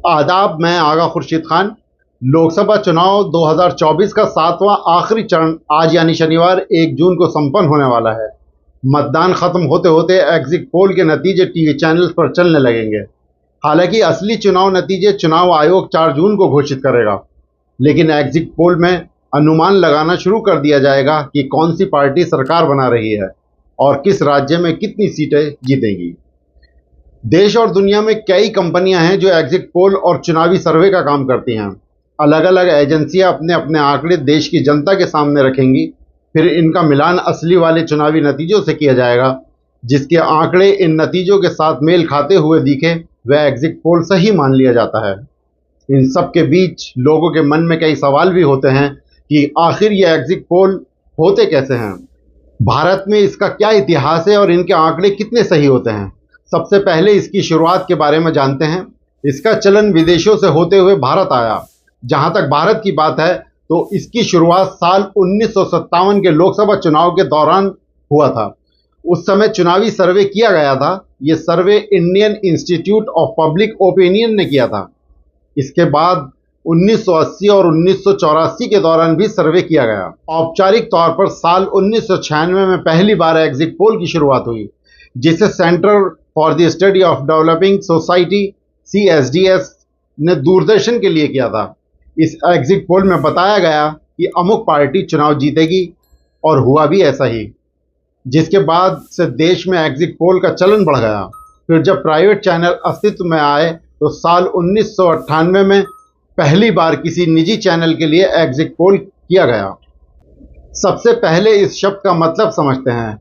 आदाब, मैं आगा खुर्शीद खान। लोकसभा चुनाव 2024 का 7वां आखिरी चरण आज यानी शनिवार 1 जून को संपन्न होने वाला है। मतदान खत्म होते होते एग्जिट पोल के नतीजे टीवी चैनल्स पर चलने लगेंगे। हालांकि असली चुनाव नतीजे चुनाव आयोग 4 जून को घोषित करेगा, लेकिन एग्जिट पोल में अनुमान लगाना शुरू कर दिया जाएगा कि कौन सी पार्टी सरकार बना रही है और किस राज्य में कितनी सीटें जीतेगी। देश और दुनिया में कई कंपनियां हैं जो एग्जिट पोल और चुनावी सर्वे का काम करती हैं। अलग अलग एजेंसियां अपने अपने आंकड़े देश की जनता के सामने रखेंगी, फिर इनका मिलान असली वाले चुनावी नतीजों से किया जाएगा। जिसके आंकड़े इन नतीजों के साथ मेल खाते हुए दिखे वह एग्जिट पोल सही मान लिया जाता है। इन सब के बीच लोगों के मन में कई सवाल भी होते हैं कि आखिर ये एग्जिट पोल होते कैसे हैं, भारत में इसका क्या इतिहास है और इनके आंकड़े कितने सही होते हैं। सबसे पहले इसकी शुरुआत के बारे में जानते हैं। इसका चलन विदेशों से होते हुए भारत आया। जहां तक भारत की बात है तो इसकी शुरुआत साल 1957 के लोकसभा चुनाव के दौरान हुआ था। उस समय चुनावी सर्वे किया गया था। ये survey Indian Institute of Public Opinion ने किया था। इसके बाद 1980 और 1984 के दौरान भी सर्वे किया गया। औपचारिक तौर पर साल 1996 में पहली बार एग्जिट पोल की शुरुआत हुई, जिसे centre for the study of developing society CSDS ने दूरदर्शन के लिए किया था। इस एग्जिट पोल में बताया गया कि अमुक पार्टी चुनाव जीतेगी और हुआ भी ऐसा ही। जिसके बाद से देश में एग्जिट पोल का चलन बढ़ गया। फिर जब प्राइवेट चैनल अस्तित्व में आए तो साल 1998 में पहली बार किसी निजी चैनल के लिए एग्जिट पोल किया गया। सबसे पहले इस शब्द का मतलब समझते हैं।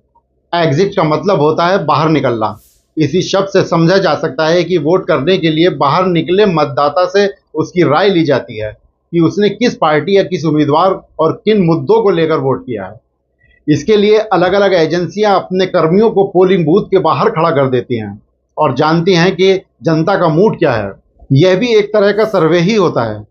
एग्जिट का मतलब होता है बाहर निकलना। इसी शब्द से समझा जा सकता है कि वोट करने के लिए बाहर निकले मतदाता से उसकी राय ली जाती है कि उसने किस पार्टी या किस उम्मीदवार और किन मुद्दों को लेकर वोट किया है। इसके लिए अलग अलग एजेंसियां अपने कर्मियों को पोलिंग बूथ के बाहर खड़ा कर देती हैं और जानती हैं कि जनता का मूड क्या है। यह भी एक तरह का सर्वे ही होता है।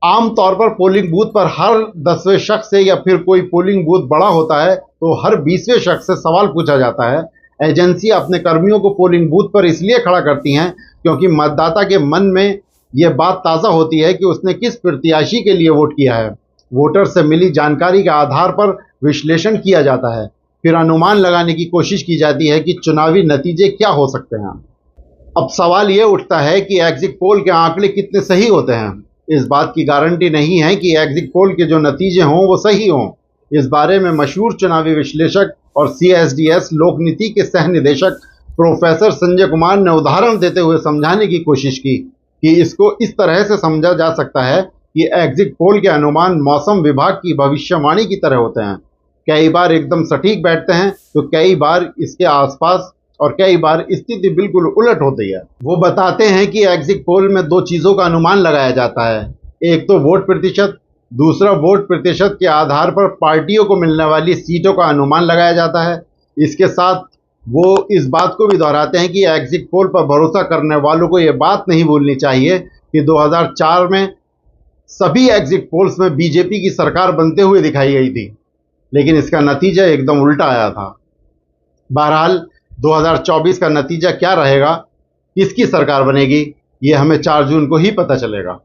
आमतौर पर पोलिंग बूथ पर हर 10वें शख्स से या फिर कोई पोलिंग बूथ बड़ा होता है तो हर 20वें शख्स से सवाल पूछा जाता है। एजेंसी अपने कर्मियों को पोलिंग बूथ पर इसलिए खड़ा करती हैं क्योंकि मतदाता के मन में यह बात ताज़ा होती है कि उसने किस प्रत्याशी के लिए वोट किया है। वोटर से मिली जानकारी के आधार पर विश्लेषण किया जाता है, फिर अनुमान लगाने की कोशिश की जाती है कि चुनावी नतीजे क्या हो सकते हैं। अब सवाल यह उठता है कि एग्जिट पोल के आंकड़े कितने सही होते हैं। इस बात की गारंटी नहीं है कि एग्जिट पोल के जो नतीजे हों वो सही हों। इस बारे में मशहूर चुनावी विश्लेषक और CSDS लोक नीति के सह निदेशक प्रोफेसर संजय कुमार ने उदाहरण देते हुए समझाने की कोशिश की कि इसको इस तरह से समझा जा सकता है कि एग्जिट पोल के अनुमान मौसम विभाग की भविष्यवाणी की तरह होते हैं। कई बार एकदम सटीक बैठते हैं तो कई बार इसके आसपास और कई बार स्थिति बिल्कुल उलट होती है। वो बताते हैं कि एग्जिट पोल में 2 चीज़ों का अनुमान लगाया जाता है। एक तो वोट प्रतिशत, दूसरा वोट प्रतिशत के आधार पर पार्टियों को मिलने वाली सीटों का अनुमान लगाया जाता है। इसके साथ वो इस बात को भी दोहराते हैं कि एग्जिट पोल पर भरोसा करने वालों को ये बात नहीं भूलनी चाहिए कि 2004 में सभी एग्जिट पोल्स में बीजेपी की सरकार बनते हुए दिखाई गई थी, लेकिन इसका नतीजा एकदम उल्टा आया था। बहरहाल 2024 का नतीजा क्या रहेगा, किसकी सरकार बनेगी, ये हमें 4 जून को ही पता चलेगा।